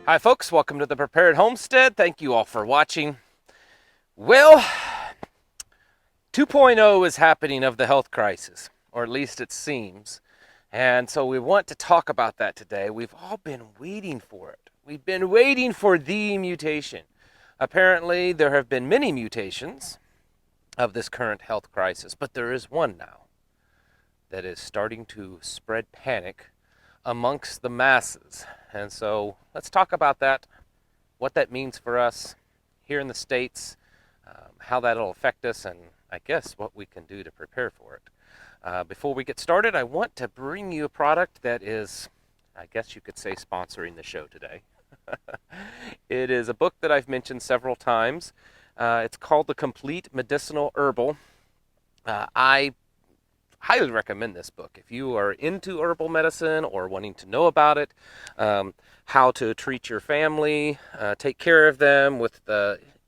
Hi folks, welcome to the Prepared Homestead. Thank you all for watching. Well, 2.0 is happening of the health crisis, or at least it seems. And so we want to talk about that today. We've all been waiting for it. We've been waiting for the mutation. Apparently, there have been many mutations of this current health crisis, but there is one now that is starting to spread panic amongst the masses. And so let's talk about that, what that means for us here in the States, how that'll affect us, and I guess what we can do to prepare for it. Before we get started, I want to bring you a product that is, I guess you could say, sponsoring the show today. It is a book that I've mentioned several times. It's called The Complete Medicinal Herbal. I highly recommend this book. If you are into herbal medicine or wanting to know about it, how to treat your family, take care of them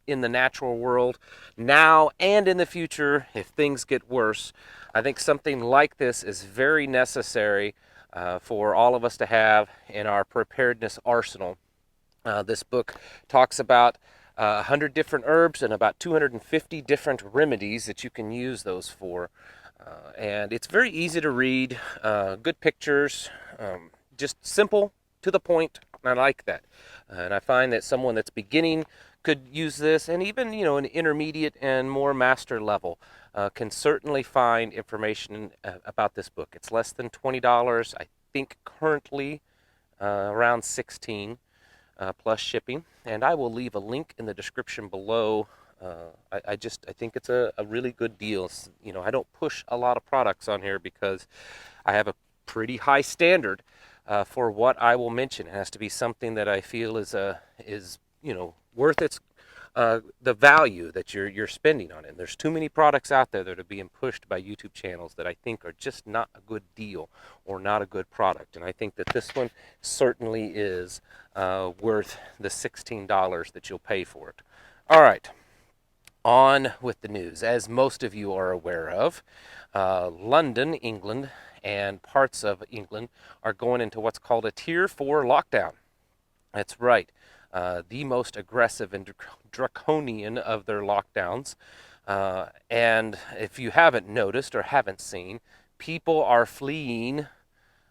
in the natural world now and in the future if things get worse, I think something like this is very necessary for all of us to have in our preparedness arsenal. This book talks about 100 different herbs and about 250 different remedies that you can use those for. And it's very easy to read, good pictures, just simple, to the point. I like that. And I find that someone that's beginning could use this, and even, an intermediate and more master level can certainly find information about this book. It's less than $20, I think currently around $16 plus shipping. And I will leave a link in the description below. I think it's a really good deal. I don't push a lot of products on here because I have a pretty high standard for what I will mention. It has to be something that I feel is worth its the value that you're spending on it. And there's too many products out there that are being pushed by YouTube channels that I think are just not a good deal or not a good product. And I think that this one certainly is worth the $16 that you'll pay for it. All right. On with the news. As most of you are aware of, London, England, and parts of England are going into what's called a Tier 4 lockdown. That's right. The most aggressive and draconian of their lockdowns. And if you haven't noticed or haven't seen, people are fleeing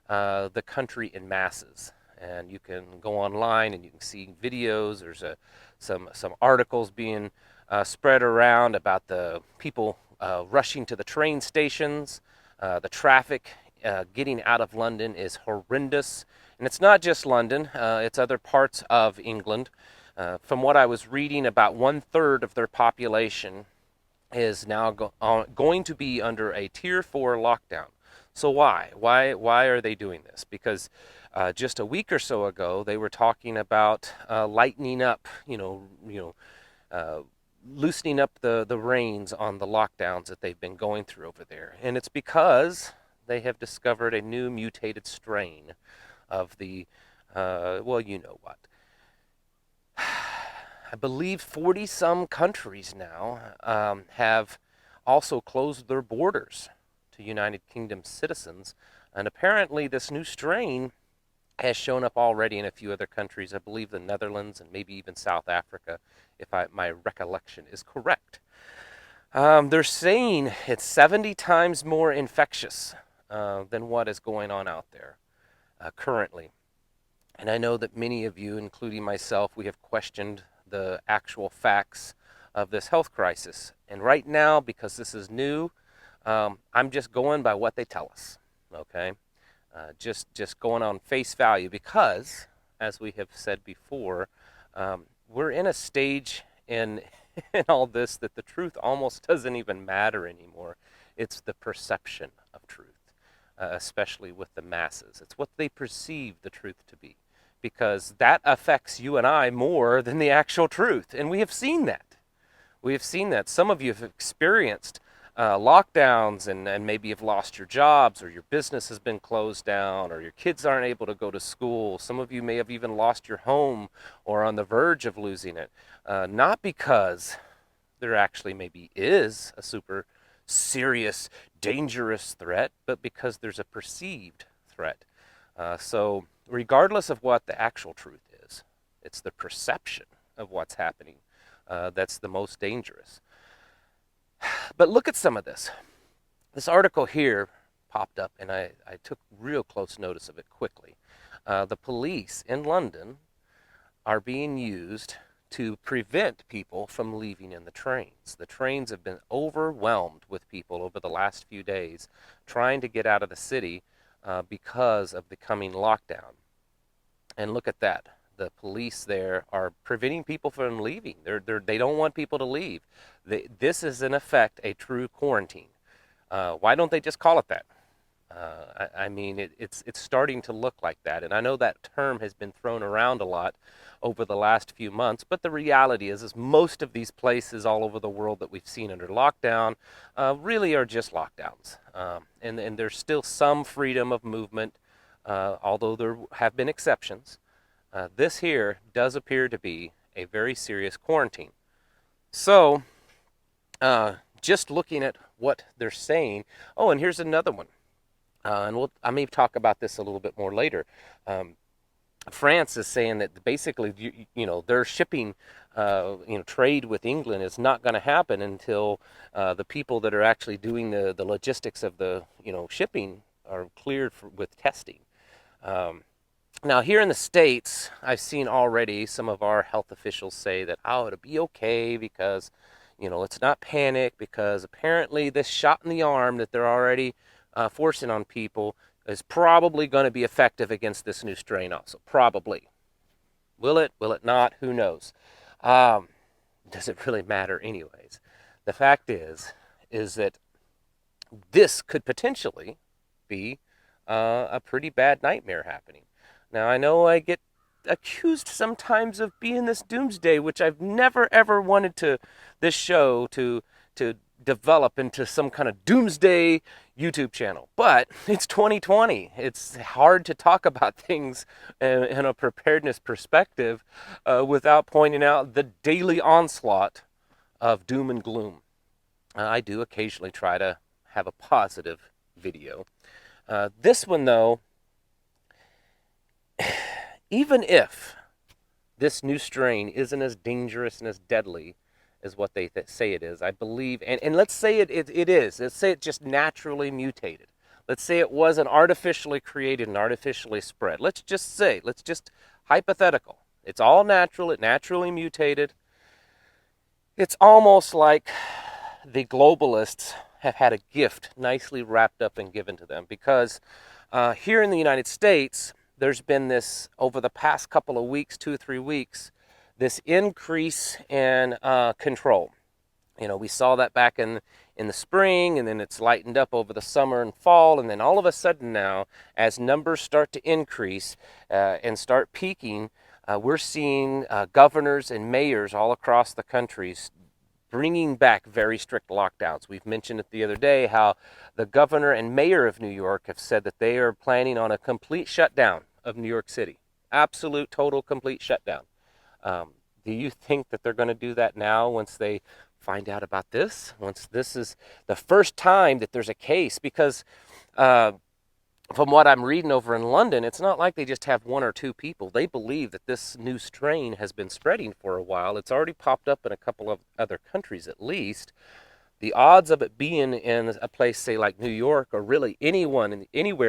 the country in masses. And you can go online and you can see videos. There's some articles being spread around about the people rushing to the train stations. The traffic getting out of London is horrendous. And it's not just London, it's other parts of England. From what I was reading, about 1/3 of their population is now going to be under a Tier 4 lockdown. So why? Why are they doing this? Because just a week or so ago, they were talking about lightening up, loosening up the reins on the lockdowns that they've been going through over there. And it's because they have discovered a new mutated strain of the, you know what. I believe 40-some countries now have also closed their borders to United Kingdom citizens. And apparently this new strain has shown up already in a few other countries. I believe the Netherlands and maybe even South Africa, if my recollection is correct. They're saying it's 70 times more infectious than what is going on out there currently. And I know that many of you, including myself, we have questioned the actual facts of this health crisis. And right now, because this is new, I'm just going by what they tell us, okay? Just going on face value because, as we have said before, we're in a stage in all this that the truth almost doesn't even matter anymore. It's the perception of truth, especially with the masses. It's what they perceive the truth to be, because that affects you and I more than the actual truth. And we have seen that. We have seen that. Some of you have experienced lockdowns and maybe have lost your jobs, or your business has been closed down, or your kids aren't able to go to school. Some of you may have even lost your home or on the verge of losing it. Not because there actually maybe is a super serious, dangerous threat, but because there's a perceived threat. So regardless of what the actual truth is, It's the perception of what's happening that's the most dangerous. But look at some of this. This article here popped up, and I took real close notice of it quickly. The police in London are being used to prevent people from leaving in the trains. The trains have been overwhelmed with people over the last few days trying to get out of the city because of the coming lockdown. And look at that. The police there are preventing people from leaving. They don't want people to leave. This is, in effect, a true quarantine. Why don't they just call it that? I mean, it's starting to look like that. And I know that term has been thrown around a lot over the last few months, but the reality is most of these places all over the world that we've seen under lockdown really are just lockdowns. And there's still some freedom of movement, although there have been exceptions. This here does appear to be a very serious quarantine. So, just looking at what they're saying, oh, and here's another one. I may talk about this a little bit more later. France is saying that basically, their shipping, trade with England is not going to happen until the people that are actually doing the logistics of the, shipping are cleared with testing. Now, here in the States, I've seen already some of our health officials say that, it'll be okay because, let's not panic because apparently this shot in the arm that they're already forcing on people is probably going to be effective against this new strain also. Probably. Will it? Will it not? Who knows? Does it really matter anyways? The fact is that this could potentially be a pretty bad nightmare happening. Now, I know I get accused sometimes of being this doomsday, which I've never ever wanted this show to develop into some kind of doomsday YouTube channel. But it's 2020. It's hard to talk about things in a preparedness perspective without pointing out the daily onslaught of doom and gloom. I do occasionally try to have a positive video. This one, though, even if this new strain isn't as dangerous and as deadly as what they say it is, I believe, and let's say it is. Let's say it just naturally mutated. Let's say it wasn't artificially created and artificially spread. Let's just hypothetical. It's all natural. It naturally mutated. It's almost like the globalists have had a gift nicely wrapped up and given to them, because here in the United States, there's been this, over the past couple of weeks, 2 or 3 weeks, this increase in control. We saw that back in the spring, and then it's lightened up over the summer and fall, and then all of a sudden now, as numbers start to increase and start peaking, we're seeing governors and mayors all across the country bringing back very strict lockdowns. We've mentioned it the other day how the governor and mayor of New York have said that they are planning on a complete shutdown of New York City. Absolute, total, complete shutdown. Do you think that they're going to do that now once they find out about this? Once this is the first time that there's a case? Because from what I'm reading over in London, it's not like they just have 1 or 2 people. They believe that this new strain has been spreading for a while. It's already popped up in a couple of other countries at least. The odds of it being in a place, say, like New York, or really anywhere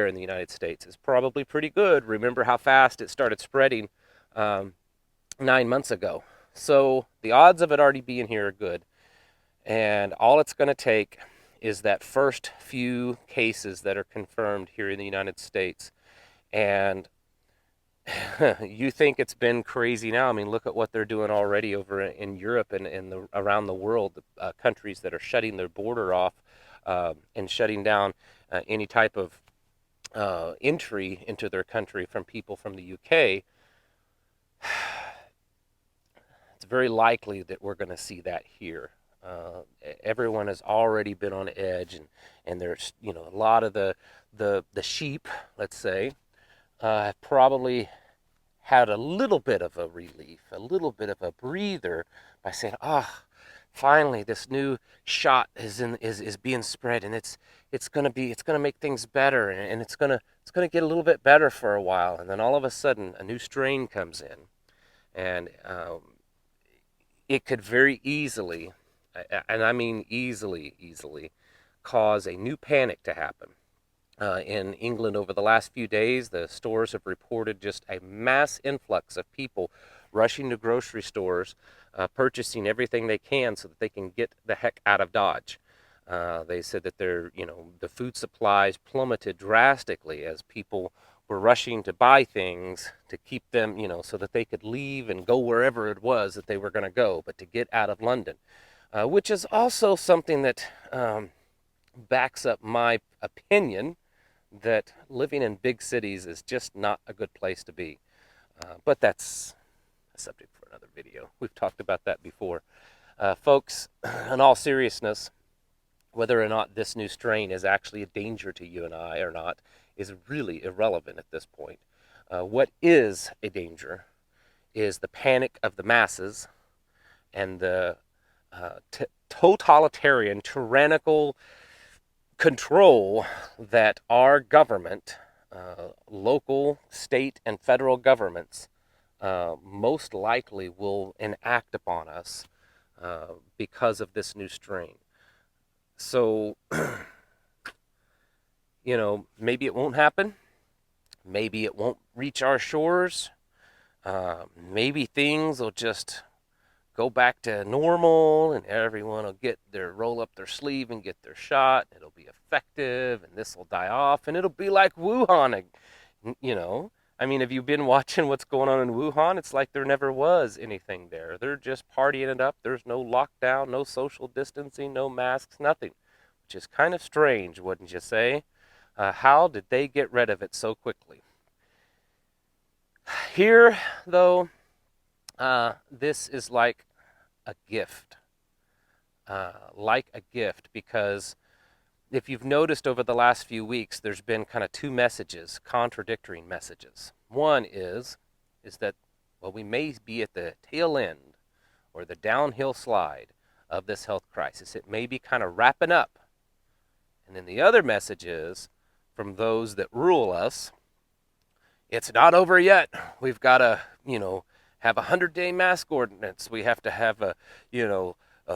in the United States is probably pretty good. Remember how fast it started spreading 9 months ago. So the odds of it already being here are good. And all it's going to take is that first few cases that are confirmed here in the United States. And you think it's been crazy now. I mean, look at what they're doing already over in Europe and around the world, countries that are shutting their border off and shutting down any type of entry into their country from people from the UK. It's very likely that we're going to see that here. Everyone has already been on edge, and there's a lot of the sheep, let's say, have probably had a little bit of a relief, a little bit of a breather by saying, finally this new shot is being spread, and it's going to make things better, and it's going to get a little bit better for a while. And then all of a sudden a new strain comes in, And it could very easily, and I mean easily, cause a new panic to happen. In England, over the last few days, the stores have reported just a mass influx of people rushing to grocery stores, purchasing everything they can so that they can get the heck out of Dodge. They said that the food supplies plummeted drastically as people were rushing to buy things to keep them, so that they could leave and go wherever it was that they were going to go, but to get out of London, which is also something that backs up my opinion that living in big cities is just not a good place to be. But that's a subject for another video. We've talked about that before. Folks, in all seriousness, whether or not this new strain is actually a danger to you and I or not is really irrelevant at this point. What is a danger is the panic of the masses and the totalitarian, tyrannical control that our government, local, state, and federal governments, most likely will enact upon us because of this new strain. So, maybe it won't happen. Maybe it won't reach our shores. Maybe things will just go back to normal and everyone will roll up their sleeve and get their shot. It'll be effective and this will die off and it'll be like Wuhan. I mean, have you been watching what's going on in Wuhan? It's like there never was anything there. They're just partying it up. There's no lockdown, no social distancing, no masks, nothing, which is kind of strange, wouldn't you say? How did they get rid of it so quickly? Here, though, this is like a gift. Because if you've noticed over the last few weeks, there's been kind of two messages, contradictory messages. One is that, well, we may be at the tail end or the downhill slide of this health crisis. It may be kind of wrapping up. And then the other message is from those that rule us, it's not over yet. We've got to, have a 100-day mask ordinance. We have to have a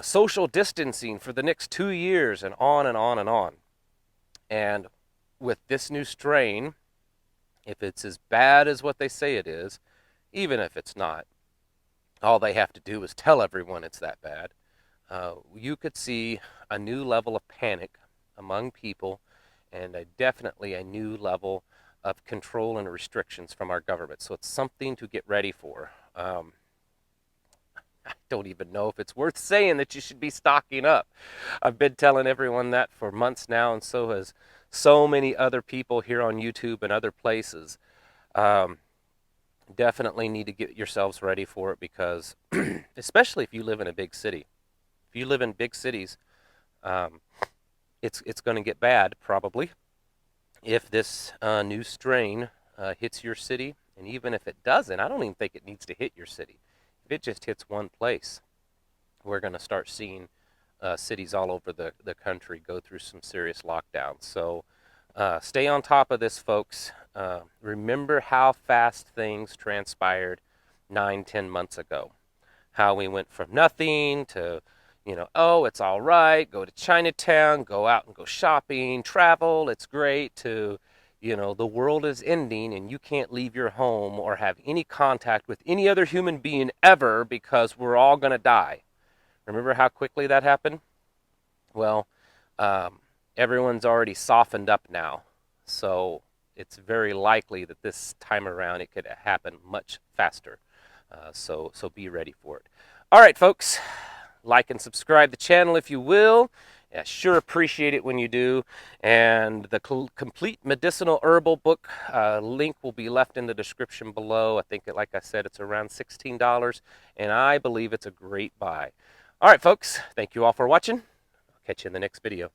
social distancing for the next 2 years, and on and on and on. And with this new strain, if it's as bad as what they say it is, even if it's not, all they have to do is tell everyone it's that bad. You could see a new level of panic among people and definitely a new level of control and restrictions from our government. So it's something to get ready for. I don't even know if it's worth saying that you should be stocking up. I've been telling everyone that for months now, and so has so many other people here on YouTube and other places. Definitely need to get yourselves ready for it because, especially if you live in a big city. If you live in big cities, it's going to get bad probably if this new strain hits your city. And even if it doesn't, I don't even think it needs to hit your city. If it just hits one place, we're going to start seeing cities all over the country go through some serious lockdowns. So stay on top of this, folks. Remember how fast things transpired 9-10 months ago. How we went from nothing to, oh, it's all right, go to Chinatown, go out and go shopping, travel, it's great, to, the world is ending and you can't leave your home or have any contact with any other human being ever because we're all going to die. Remember how quickly that happened? Well, everyone's already softened up now. So it's very likely that this time around it could happen much faster. So be ready for it. All right, folks. Like and subscribe the channel if you will. I sure appreciate it when you do. And the complete medicinal herbal book link will be left in the description below. I think, like I said, it's around $16, and I believe it's a great buy. All right, folks. Thank you all for watching. I'll catch you in the next video.